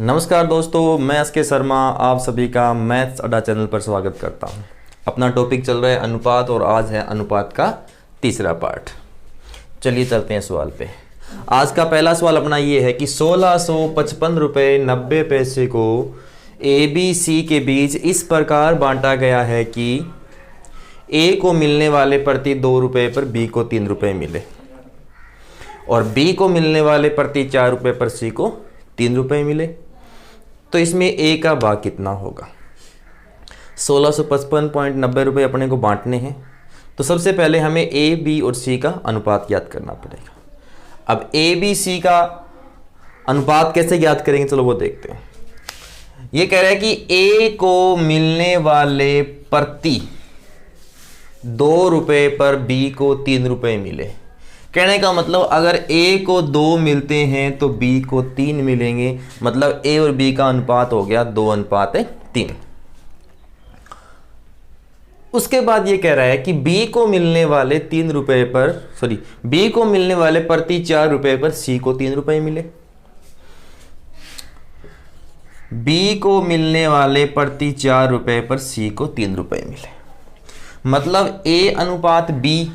नमस्कार दोस्तों, मैं एस के शर्मा आप सभी का मैथ्स अड्डा चैनल पर स्वागत करता हूं। अपना टॉपिक चल रहा है अनुपात और आज है अनुपात का तीसरा पार्ट। चलिए चलते हैं सवाल पे। आज का पहला सवाल अपना ये है कि 1655 रुपये 90 पैसे को ए बी सी के बीच इस प्रकार बांटा गया है कि ए को मिलने वाले प्रति 2 रुपये पर बी को 3 रुपये मिले और बी को मिलने वाले प्रति 4 रुपये पर सी को 3 रुपये मिले। तो इसमें ए का भाग कितना होगा। 1655.90 रुपये अपने को बांटने हैं, तो सबसे पहले हमें ए बी और सी का अनुपात ज्ञात करना पड़ेगा। अब ए बी सी का अनुपात कैसे ज्ञात करेंगे, चलो वो देखते हैं। ये कह रहा है कि ए को मिलने वाले प्रति 2 रुपये पर बी को 3 रुपये मिले। कहने का मतलब अगर ए को 2 मिलते हैं तो बी को 3 मिलेंगे, मतलब ए और बी का अनुपात हो गया 2:3। उसके बाद ये कह रहा है कि बी को मिलने वाले 3 रुपये पर बी को मिलने वाले प्रति 4 रुपये पर सी को 3 रुपये मिले। बी को मिलने वाले प्रति 4 रुपये पर सी को 3 रुपये मिले, मतलब ए अनुपात बी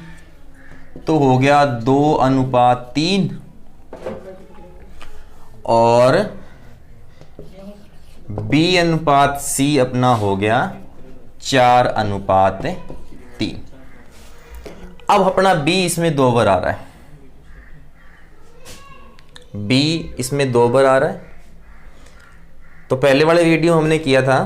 तो हो गया 2:3 और बी अनुपात सी अपना हो गया 4:3। अब अपना बी इसमें 2 बार आ रहा है, बी इसमें 2 बार आ रहा है। तो पहले वाले वीडियो हमने किया था,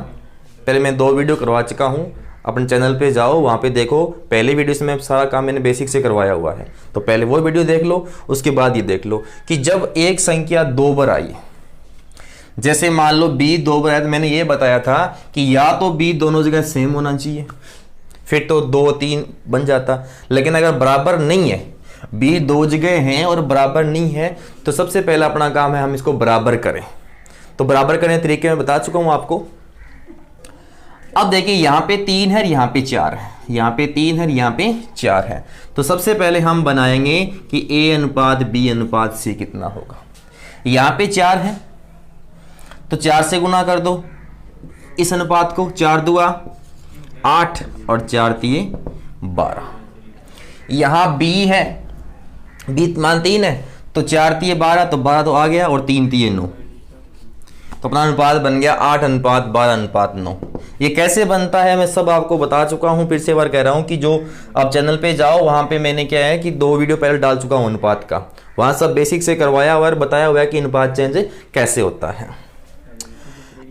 पहले मैं 2 वीडियो करवा चुका हूं। अपने चैनल पे जाओ, वहाँ पे देखो, पहले वीडियो में सारा काम मैंने बेसिक से करवाया हुआ है। तो पहले वो वीडियो देख लो, उसके बाद ये देख लो कि जब एक संख्या 2 बार आई, जैसे मान लो b 2 बार आया, तो मैंने ये बताया था कि या तो b दोनों जगह सेम होना चाहिए, फिर तो 2-3 बन जाता। लेकिन अगर बराबर नहीं है, b 2 जगह हैं और बराबर नहीं है, तो सबसे पहला अपना काम है हम इसको बराबर करें। तो बराबर करने के तरीके मैं बता चुका हूँ आपको। अब देखिए यहाँ पे 3 है, यहाँ पे 4 है, यहाँ पे 3 है, यहाँ पे 4 है। तो सबसे पहले हम बनाएंगे कि a अनुपात b अनुपात c कितना होगा। यहाँ पे 4 है तो 4 से गुना कर दो इस अनुपात को, 4 दूआ 8 और 4 तिये 12। यहाँ b है, b मान 3 है तो 4 तिये 12, तो 12 तो आ गया और 3 तिये 9, तो अपना अनुपात बन गया 8:12:9। ये कैसे बनता है मैं सब आपको बता चुका हूं। फिर से एक बार कह रहा हूं कि जो आप चैनल पे जाओ, वहां पे मैंने क्या है कि 2 वीडियो पहले डाल चुका हूं अनुपात का, वहां सब बेसिक से करवाया हुआ है, बताया हुआ है कि अनुपात चेंज कैसे होता है।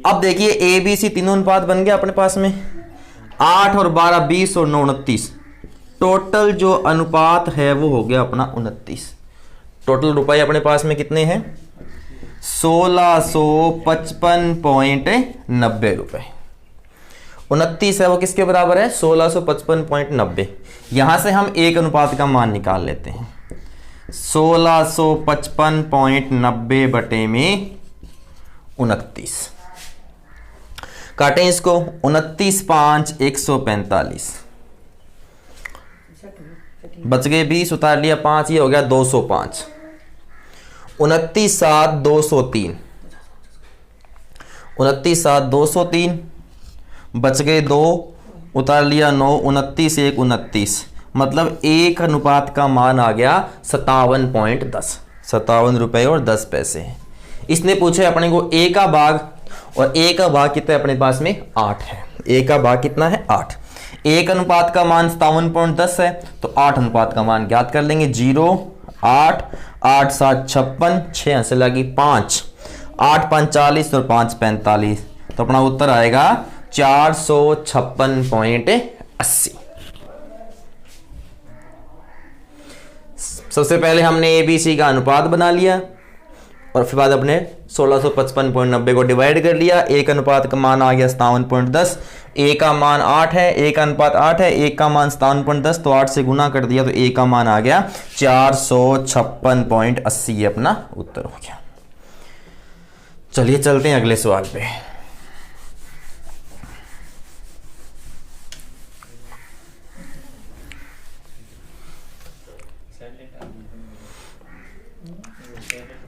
अब देखिए ए बी सी तीनों अनुपात बन गया अपने पास में, 8 और 12 20 और 9 29। टोटल जो अनुपात है वो हो गया अपना 29। टोटल रुपए अपने पास में कितने हैं, 1655.90 रुपए। 29 है वो किसके बराबर है, 1655.90। यहां से हम एक अनुपात का मान निकाल लेते हैं, 1655.90 बटे में 29। काटें इसको, 29 5 145, बच गए 20, उतार लिया 5, ये हो गया 205। 29 7 203, 29 7 203, बच गए 2, उतार लिया 9, 29 1 29, मतलब एक अनुपात का मान आ गया 57.10, 57 रुपये और 10 पैसे। इसने पूछे अपने को ए का भाग, और ए का भाग कितना है अपने पास में 8 है। ए का भाग कितना है 8। एक अनुपात का मान 57.10 है, तो 8 अनुपात का मान ज्ञात कर लेंगे। 0 8 8 7 56, 6 से लगी 5, 8 5 40 और 5 45, तो अपना उत्तर आएगा 456.80। सबसे पहले हमने ए बी सी का अनुपात बना लिया और फिर बाद अपने 1655.90 को डिवाइड कर लिया। एक अनुपात का मान आ गया 57.10, ए का मान 8 है, ए का अनुपात 8 है, एक का मान 57.10, तो 8 से गुना कर दिया तो ए का मान आ गया 456.80। ये अपना उत्तर हो गया। चलिए चलते हैं अगले सवाल पे।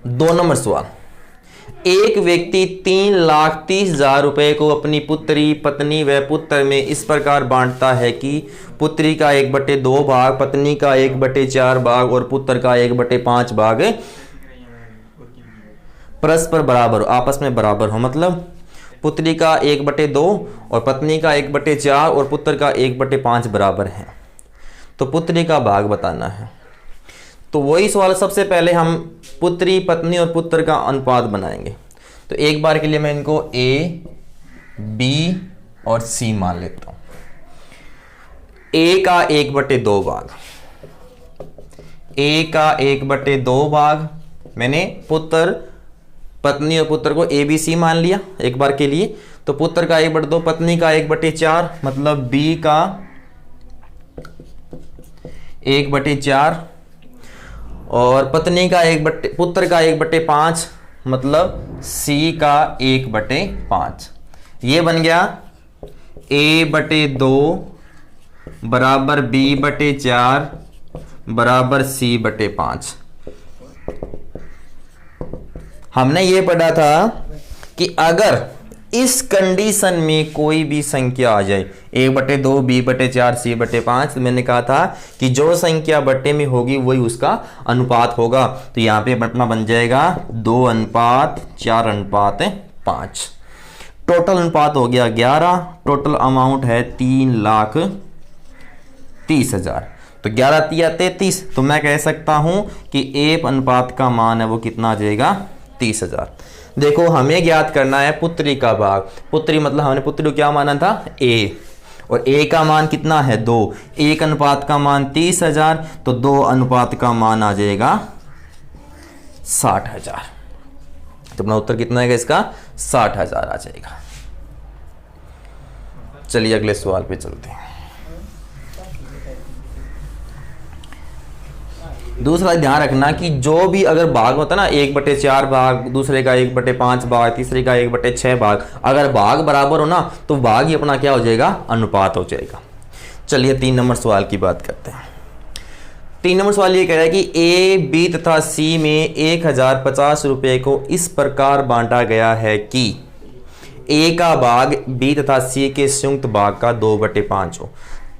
दो नंबर सवाल, एक व्यक्ति 3,30,000 रुपए को अपनी पुत्री, पत्नी व पुत्र में इस प्रकार बांटता है कि पुत्री का 1/2 भाग, पत्नी का 1/4 भाग और पुत्र का 1/5 भाग परस्पर बराबर हो, आपस में बराबर हो। मतलब पुत्री का 1/2 और पत्नी का 1/4 और पुत्र का 1/5 बराबर है, तो पुत्री का भाग बताना है। तो वही सवाल, सबसे पहले हम पुत्री, पत्नी और पुत्र का अनुपात बनाएंगे। तो एक बार के लिए मैं इनको A, B और C मान लेता हूं। A का 1/2 भाग, A का 1/2 भाग मैंने पुत्र, पत्नी और पुत्र को A, B, C मान लिया एक बार के लिए। तो पुत्र का 1/2, पत्नी का 1/4, मतलब B का 1/4 और पत्नी का पुत्र का 1/5, मतलब C का 1/5। ये बन गया A/2 बराबर B/4 बराबर C/5। हमने ये पढ़ा था कि अगर इस कंडीशन में कोई भी संख्या आ जाए 1/2, B/4, C/5, तो मैंने कहा था कि जो संख्या बट्टे में होगी वही उसका अनुपात होगा। तो यहाँ पे अपना बन जाएगा 2:4:5। टोटल अनुपात हो गया 11, टोटल अमाउंट है 3,30,000। तो 11×3=33, तो मैं कह सकता हूं कि A अनुपात का मान है वो कितना आ जाएगा 30,000। देखो हमें ज्ञात करना है पुत्री का भाग। पुत्री मतलब हमने पुत्री को क्या माना था A, और A का मान कितना है 2। 1 अनुपात का मान 30,000, तो 2 अनुपात का मान आ जाएगा 60,000। तो अपना उत्तर कितना है इसका 60,000 आ जाएगा। चलिए अगले सवाल पे चलते हैं। दूसरा ध्यान रखना कि जो भी अगर भाग होता है ना 1/4 भाग, दूसरे का 1/5 भाग, तीसरे का 1/6 भाग, अगर भाग बराबर हो ना तो भाग ही अपना क्या हो जाएगा अनुपात हो जाएगा। चलिए 3 नंबर सवाल की बात करते हैं। 3 नंबर सवाल ये कह रहा है कि A, B तथा C में 1,050 रुपए को इस प्रकार बांटा गया है कि A का भाग B तथा C के संयुक्त भाग का 2/5 हो।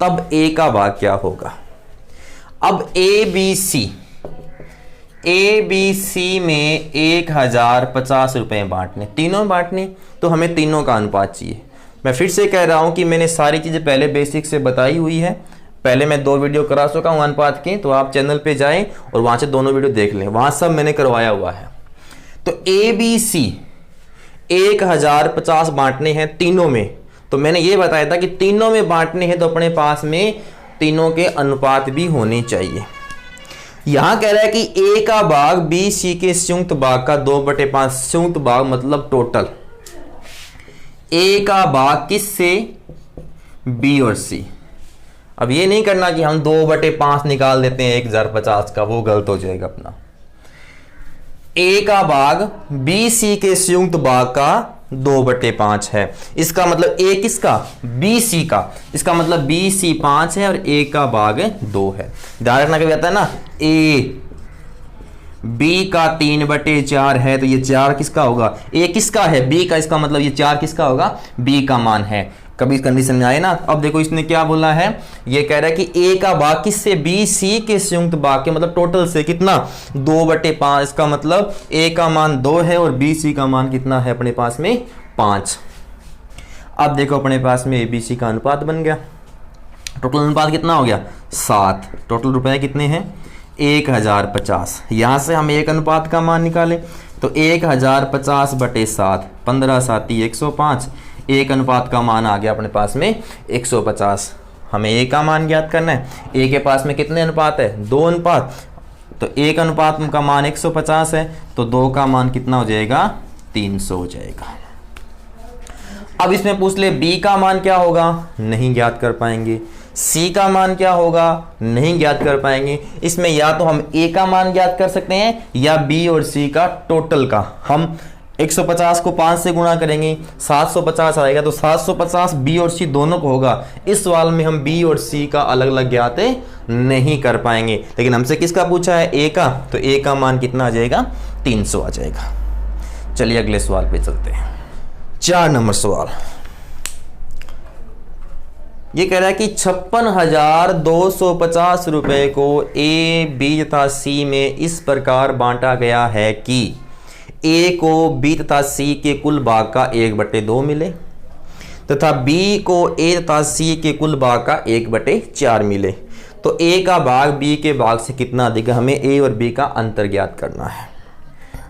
तब A का भाग क्या होगा। अब A, B, C में 1,050 रुपए बांटने, तीनों बांटने, तो हमें तीनों का अनुपात चाहिए। मैं फिर से कह रहा हूं कि मैंने सारी चीजें पहले बेसिक से बताई हुई है। पहले मैं 2 वीडियो करा चुका हूं अनुपात के, तो आप चैनल पे जाएं और वहां से दोनों वीडियो देख लें, वहां सब मैंने करवाया हुआ है। तो A, B, C 1,050 बांटने हैं तीनों में, तो मैंने ये बताया था कि तीनों में बांटने हैं तो अपने पास में तीनों के अनुपात भी होने चाहिए। यहां कह रहा है कि A का भाग B, C के संयुक्त भाग का 2/5, संयुक्त भाग मतलब टोटल। A का भाग किससे, B और C। अब ये नहीं करना कि हम 2/5 निकाल देते हैं 1,050 का, वो गलत हो जाएगा अपना। A का भाग B, C के संयुक्त भाग का 2/5 है। इसका मतलब A किसका, B, C का। इसका मतलब B, C 5 है और A का भाग 2 है। ध्यान रखना कभी आता है ना A, B का 3/4 है, तो ये 4 किसका होगा, A किसका है B का, इसका मतलब ये 4 किसका होगा B का मान है। कभी इस कंडीशन में आए ना। अब देखो इसने क्या बोला है, ये कह रहा है कि A का भाग किससे, B, C के संयुक्त भाग के, मतलब टोटल से कितना 2/5। इसका मतलब A का मान 2 है और B, C का मान कितना है अपने पास में 5। अब देखो अपने पास में A, B, C का अनुपात बन गया। टोटल अनुपात कितना हो गया 7। टोटल रुपए कितने हैं 1,050। यहां से हम एक अनुपात का मान निकालें तो 1,050/7, 15×7 105। एक अनुपात का मान आ गया अपने पास में 150। हमें A का मान ज्ञात करना है। A के पास में कितने अनुपात है 2 अनुपात, तो एक अनुपात का मान 150 है, तो 2 का मान कितना हो जाएगा 300 हो जाएगा। अब इसमें पूछ ले B का मान क्या होगा, नहीं ज्ञात कर पाएंगे। C का मान क्या होगा, नहीं ज्ञात कर पाएंगे। इसमें या तो हम A का मान ज्ञात कर सकते हैं या B और C का टोटल का। हम 150 को 5 से गुणा करेंगे 750 आएगा, तो 750 B और C दोनों को होगा। इस सवाल में हम B और C का अलग अलग ज्ञात नहीं कर पाएंगे, लेकिन हमसे किसका पूछा है A का, तो A का मान कितना आ जाएगा 300 आ जाएगा। चलिए अगले सवाल पे चलते हैं। 4 नंबर सवाल ये कह रहा है कि 56,250 रुपए को ए, बी तथा सी में इस प्रकार बांटा गया है कि ए को बी तथा सी के कुल भाग का 1/2 मिले तथा बी को ए तथा सी के कुल भाग का 1/4 मिले। तो ए का भाग बी के भाग से कितना अधिक है? हमें ए और बी का अंतर ज्ञात करना है।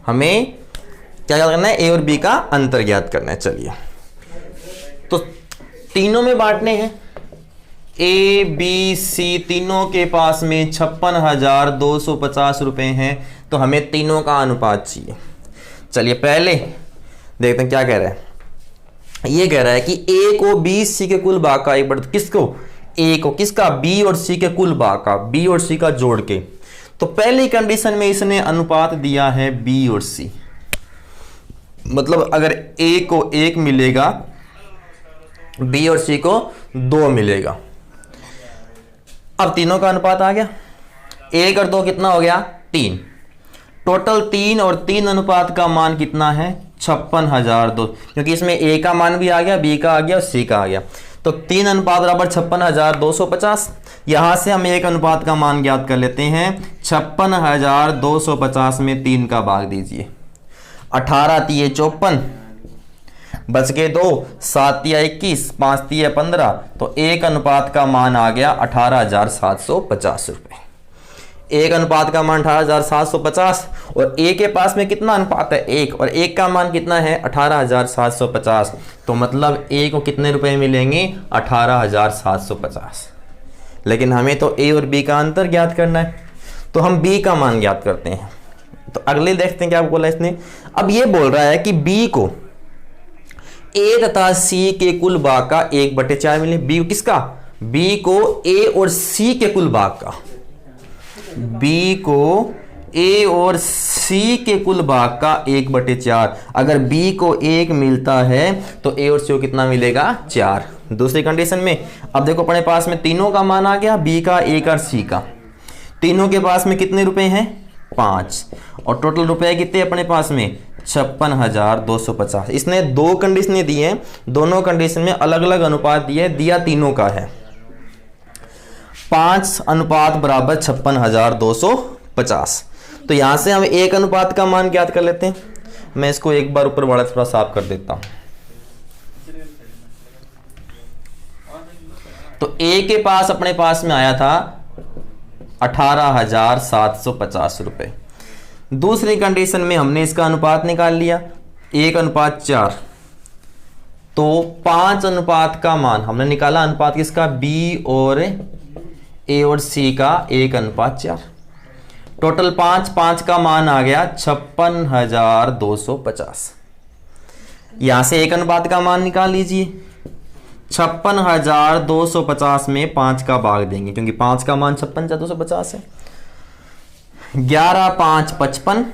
हमें क्या ज्ञात करना है? ए और बी का अंतर ज्ञात करना है। चलिए तो तीनों में बांटने हैं। ए बी सी तीनों के पास में 56,250 रुपए हैं, तो हमें तीनों का अनुपात चाहिए। चलिए पहले देखते हैं क्या कह रहा है। ये कह रहा है कि ए को बी सी के कुल भाग का 1/2, किसको? ए को, किसका? बी और सी के कुल भाग का, बी और सी का जोड़ के। तो पहली कंडीशन में इसने अनुपात दिया है बी और सी, मतलब अगर ए को 1 मिलेगा, बी और सी को 2 मिलेगा। अब तीनों का अनुपात आ गया, 1 और 2 कितना हो गया? 3। टोटल 3 और 3 अनुपात का मान कितना है? 56,002, क्योंकि इसमें ए का मान भी आ गया, बी का आ गया और सी का आ गया। तो 3 अनुपात बराबर 56,250। यहां से हम एक अनुपात का मान ज्ञात कर लेते हैं। 56,250 में 3 का भाग दीजिए। 18 तिये 54, बच गए 2, 7 तिया 21, 5 तिया 15। तो एक अनुपात का मान आ गया 18,750 रुपए। एक अनुपात का मान 18,750 और ए के पास में कितना अनुपात है? 1, और 1 का मान कितना है? 18,750। तो मतलब ए को कितने रुपए मिलेंगे? 18,750। लेकिन हमें तो ए और बी का अंतर ज्ञात करना है, तो हम बी का मान ज्ञात करते हैं। तो अगले देखते हैं क्या बोला इसने। अब ये बोल रहा है कि बी को ए तथा सी के कुल भाग का 1/4 मिले। बी किसका? बी को ए और सी के कुल भाग का, बी को ए और सी के कुल भाग का 1/4। अगर बी को 1 मिलता है तो ए और सी को कितना मिलेगा? 4। दूसरी कंडीशन में अब देखो अपने पास में तीनों का मान आ गया, बी का, ए का और सी का। तीनों के पास में कितने रुपए हैं? 5। और टोटल रुपए कितने अपने पास में? 56,250। इसने 2 कंडीशनें दी हैं, दोनों कंडीशन में अलग अलग अनुपात दिए, दिया तीनों का है। 5 अनुपात बराबर 56,250। तो यहां से हम एक अनुपात का मान ज्ञात कर लेते हैं। मैं इसको एक बार ऊपर वाला थोड़ा साफ कर देता हूं। तो ए के पास अपने पास में आया था 18,750 रुपए। दूसरी कंडीशन में हमने इसका अनुपात निकाल लिया, 1:4। तो 5 अनुपात का मान हमने निकाला। अनुपात किसका? बी और ए और सी का 1:4। टोटल 5 का मान आ गया 56,250। यहां से एक अनुपात का मान निकाल लीजिए। 56,250 में 5 का भाग देंगे, क्योंकि 5 का मान 56,250 है। 11 5 55,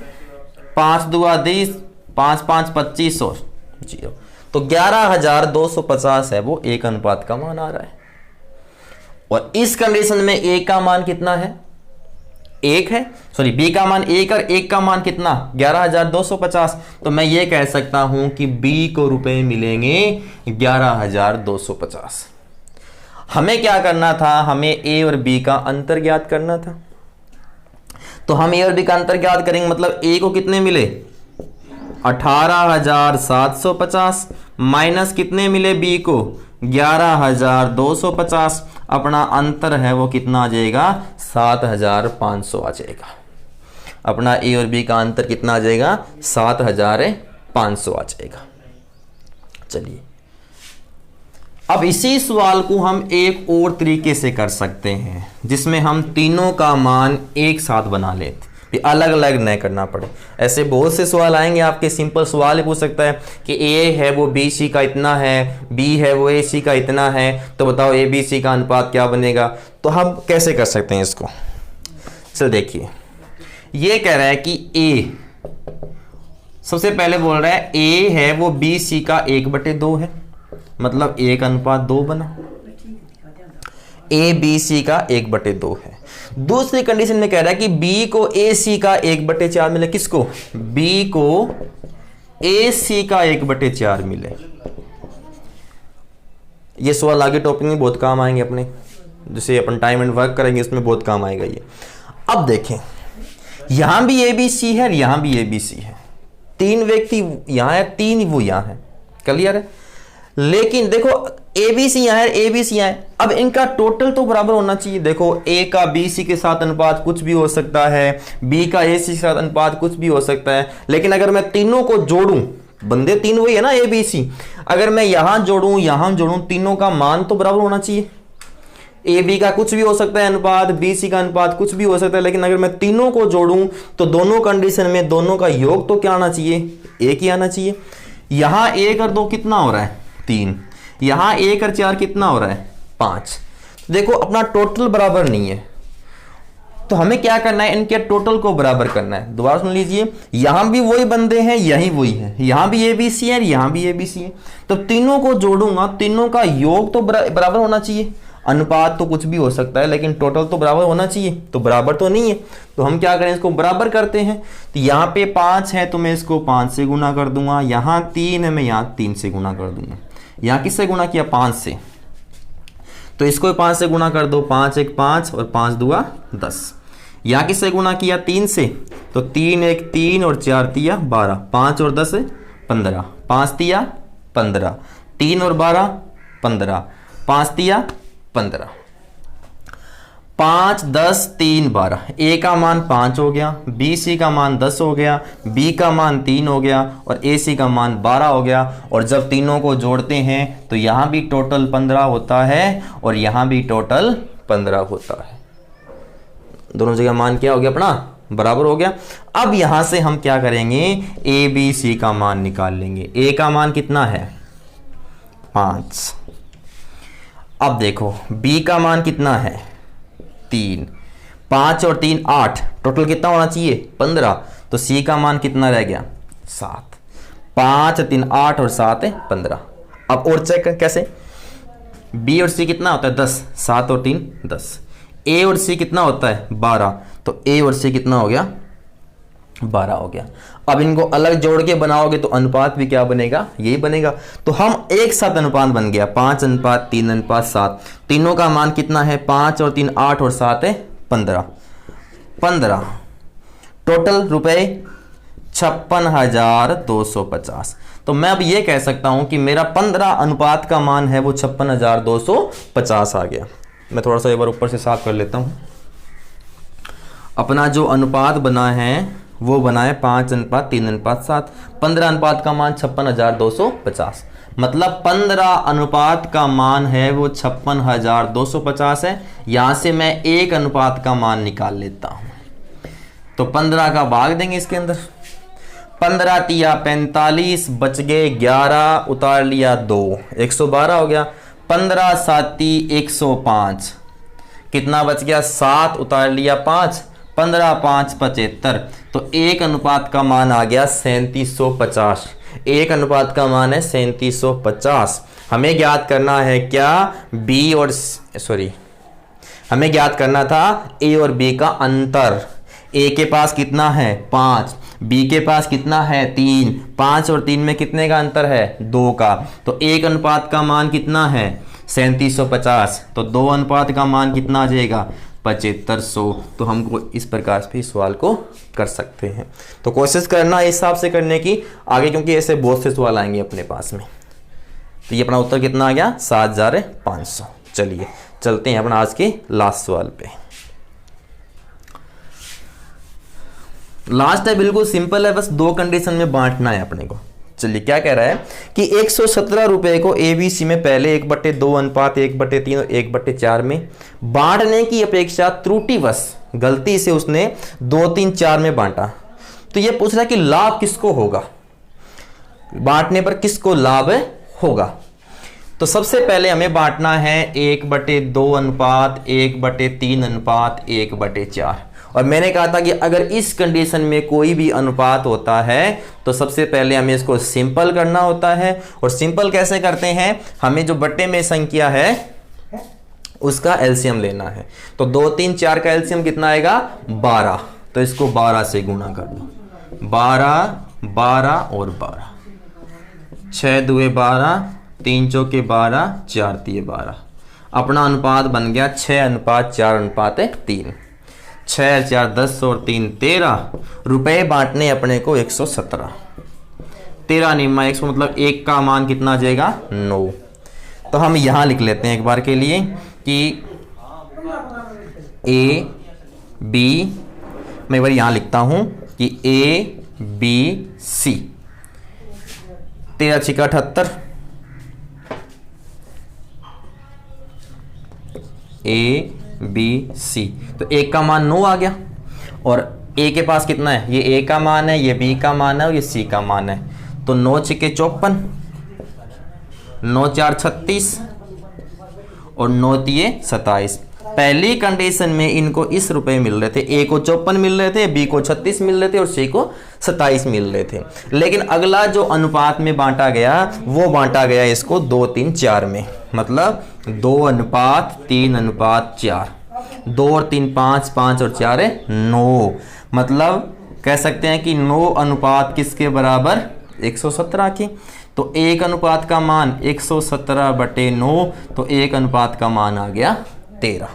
5 दूआ 20, 5 5 25 और 0। तो 11,250 है वो एक अनुपात का मान आ रहा है। और इस कंडीशन में ए का मान कितना है? 1 है, सॉरी बी का मान 1 और 1 का मान कितना? 11,250। तो मैं ये कह सकता हूं कि बी को रुपए मिलेंगे 11,250। हमें क्या करना था? हमें ए और बी का अंतर ज्ञात करना था। तो हम ए और बी का अंतर ज्ञात करेंगे, मतलब ए को कितने मिले? 18,750 माइनस कितने मिले बी को? 11,250। अपना अंतर है वो कितना आ जाएगा? 7,500 आ जाएगा। अपना ए और बी का अंतर कितना आ जाएगा? 7,500 आ जाएगा। चलिए अब इसी सवाल को हम एक और तरीके से कर सकते हैं, जिसमें हम तीनों का मान एक साथ बना लेते, अलग अलग नहीं करना पड़े। ऐसे बहुत से सवाल आएंगे आपके, सिंपल सवाल ही पूछ सकता है कि ए है वो बी सी का इतना है, बी है वो ए सी का इतना है, तो बताओ ए बी सी का अनुपात क्या बनेगा। तो हम कैसे कर सकते हैं इसको? चल देखिए, ये कह रहा है कि ए, सबसे पहले बोल रहा है ए है वो बी सी का 1/2 है, मतलब 1:2 बना। ए बी सी का 1/2 है। दूसरी कंडीशन में कह रहा है कि बी को ए सी का 1/4 मिले। किसको? बी को AC का 1/4 मिले। ये सवाल आगे टॉपिक में बहुत काम आएंगे अपने, जैसे अपन टाइम एंड वर्क करेंगे इसमें बहुत काम आएगा ये। अब देखें, यहां भी ABC है और यहां भी ABC है, 3 व्यक्ति यहां है, 3 वो यहां है, क्लियर है। लेकिन देखो ABC यहां है, ABC यहां है, अब इनका टोटल तो बराबर होना चाहिए। देखो A का BC के साथ अनुपात कुछ भी हो सकता है, B का AC के साथ अनुपात कुछ भी हो सकता है, लेकिन अगर मैं तीनों को जोड़ूं, बंदे 3 वही है ना ABC, अगर मैं यहां जोड़ूं, तीनों का मान तो बराबर होना चाहिए। AB का कुछ भी हो सकता है अनुपात, BC का अनुपात कुछ भी हो सकता है, लेकिन अगर मैं तीनों को जोड़ूं तो दोनों कंडीशन में दोनों का योग तो क्या आना चाहिए, 1 ही आना चाहिए। यहां 1 और 2 कितना हो रहा है, 3, यहां 1 और 4 कितना हो रहा है, 5। देखो अपना टोटल बराबर नहीं है, तो हमें क्या करना है, इनके टोटल को बराबर करना है। दोबारा सुन लीजिए, यहां भी वही बंदे हैं, यही वही है, यहां भी ABC है, यहां भी ABC है, तो तीनों को जोड़ूंगा, तीनों का योग तो बराबर होना चाहिए। अनुपात तो कुछ भी हो सकता है, लेकिन टोटल तो बराबर होना चाहिए, तो बराबर तो नहीं है, तो हम क्या करें, इसको बराबर करते हैं। तो यहाँ पे 5 है तो मैं इसको 5 से गुना कर दूंगा, यहाँ 3 है मैं यहाँ 3 से गुना कर दूंगा। यहाँ किससे गुना किया, 5 से, तो इसको 5 से गुना कर दो, 5 1 5 और 5 2 10। यहाँ किससे गुना किया, 3 से, तो 3 1 3 और 4 3 12, 5 और 10 15, 5 3 15, 3 और 12 15, 5 3 15, 5 10 3 12, A का मान 5 हो गया, BC का मान 10 हो गया, B का मान 3 हो गया और AC का मान 12 हो गया। और जब तीनों को जोड़ते हैं तो यहां भी टोटल 15 होता है और यहां भी टोटल 15 होता है। दोनों जगह मान क्या हो गया, अपना बराबर हो गया। अब यहां से हम क्या करेंगे, ABC का मान निकाल लेंगे। A का मान कितना है, 5। अब देखो B का मान कितना है, 3, 5 और 3 8, टोटल कितना होना चाहिए, 15, तो C का मान कितना रह गया, 7। 5 3 8 और 7 15। अब और चेक कैसे, B और C कितना होता है, 10, 7 और 3 10। A और C कितना होता है, 12, तो A और C कितना हो गया, 12 हो गया। अब इनको अलग जोड़ के बनाओगे तो अनुपात भी क्या बनेगा, यही बनेगा। तो हम एक साथ अनुपात बन गया, 5:3:7। तीनों का मान कितना है, 5 और 3 8 और 7 15। 15 टोटल रुपए 56,250। तो मैं अब ये कह सकता हूं कि मेरा 15 अनुपात का मान है वो 56,250 आ गया। मैं थोड़ा सा एक बार ऊपर से साफ कर लेता हूं। अपना जो अनुपात बना है वो बना है 5:3:7। 15 अनुपात का मान 56,250, मतलब 15 अनुपात का मान है वो 56,250 है। यहां से मैं 1 अनुपात का मान निकाल लेता हूं, तो 15 का भाग देंगे इसके अंदर। 15 तिया 45, बच गए 11, उतार लिया 2, 112 हो गया। 15 7 105, कितना बच गया, 7, उतार लिया 5, 15 5 75। तो 1 अनुपात का मान आ गया 3750। 1 अनुपात का मान है 3750। हमें ज्ञात करना है क्या, हमें ज्ञात करना था A और B का अंतर। A के पास कितना है, 5, B के पास कितना है, 3। 5 और 3 में कितने का अंतर है, 2 का। तो 1 अनुपात का मान कितना है, 3750। तो 2 अनुपात का मान कितना आ जाएगा, 7500। तो हमको इस प्रकार से इस सवाल को कर सकते हैं। तो कोशिश करना इस हिसाब से करने की आगे, क्योंकि ऐसे बहुत से सवाल आएंगे अपने पास में। तो ये अपना उत्तर कितना आ गया, 7500। चलिए चलते हैं अपना आज के लास्ट सवाल पे। लास्ट है, बिल्कुल सिंपल है, बस 2 कंडीशन में बांटना है अपने को। चलिए क्या कह रहा है कि 117 रुपए को ABC में पहले 1/2 अनुपात 1/3 और 1/4 में बांटने की अपेक्षा त्रुटिवश गलती से उसने 2 3 4 में बांटा। तो यह पूछ रहा है कि लाभ किसको होगा, बांटने पर किसको लाभ होगा। तो सबसे पहले हमें बांटना है 1/2 अनुपात 1/3 अनुपात 1/4। और मैंने कहा था कि अगर इस कंडीशन में कोई भी अनुपात होता है तो सबसे पहले हमें इसको सिंपल करना होता है। और सिंपल कैसे करते हैं, हमें जो बट्टे में संख्या है उसका एलसीएम लेना है। तो 2 3 4 का एलसीएम कितना आएगा, 12। तो इसको 12 से गुणा कर दो, 12 12 और 12, 6 दूए 12, 3 चौके 12, 4 तिये 12। अपना अनुपात बन गया 6:4:3। 6 4 10 और 3 13। रुपए बांटने अपने को 117। 13 निम्मा 100 मतलब 1 का मान कितना आ जाएगा 9। तो हम यहाँ लिख लेते हैं एक बार के लिए कि A B, मैं एक बार यहाँ लिखता हूँ कि A B C। 13 छिका 78, A B C। तो A का मान 9 आ गया और A के पास कितना है, ये A का मान है, ये B का मान है और ये C का मान है। तो 9 छिके 54, 9 4 36 और 9 तिये 27। पहली कंडीशन में इनको इस रुपए मिल रहे थे, A को 54 मिल रहे थे, B को 36 मिल रहे थे और C को 27 मिल रहे थे। लेकिन अगला जो अनुपात में बांटा गया वो बांटा गया इसको 2 3 4 में, मतलब 2:3:4। 2 और 3 5, 5 और 4 है 9। मतलब कह सकते हैं कि 9 अनुपात किसके बराबर 117 की। तो 1 अनुपात का मान 117/9, तो 1 अनुपात का मान आ गया 13।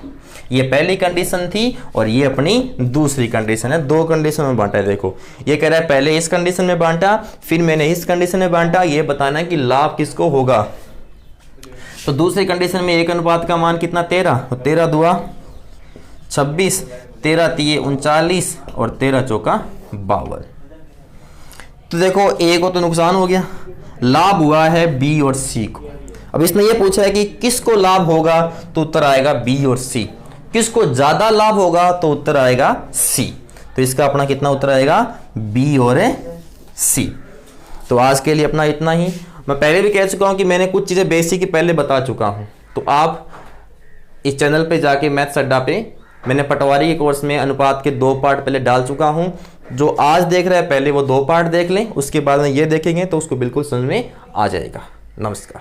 ये पहली कंडीशन थी और ये अपनी दूसरी कंडीशन है। 2 कंडीशन में बांटा है। देखो ये कह रहा है पहले इस कंडीशन में बांटा, फिर मैंने इस कंडीशन में बांटा। ये बताना है कि लाभ किसको होगा। तो दूसरी कंडीशन में 1 अनुपात का मान कितना 13, तो 13 दुआ 26, 13 तिये 39 और 13 चौका 52। तो देखो A को तो नुकसान हो गया, लाभ हुआ है B और C को। अब इसने ये पूछा है कि किसको लाभ होगा, तो उत्तर आएगा B और C। किसको ज्यादा लाभ होगा, तो उत्तर आएगा C। तो इसका अपना कितना उत्तर आएगा B और C। तो आज के लिए अपना इतना ही। मैं पहले भी कह चुका हूं कि मैंने कुछ चीजें बेसिक ही पहले बता चुका हूं। तो आप इस चैनल पे जाके मैथ्स अड्डा पे मैंने पटवारी के कोर्स में अनुपात के 2 पार्ट पहले डाल चुका हूं। जो आज देख रहे हैं पहले वो 2 पार्ट देख लें, उसके बाद में ये देखेंगे तो उसको बिल्कुल समझ में आ जाएगा। नमस्कार।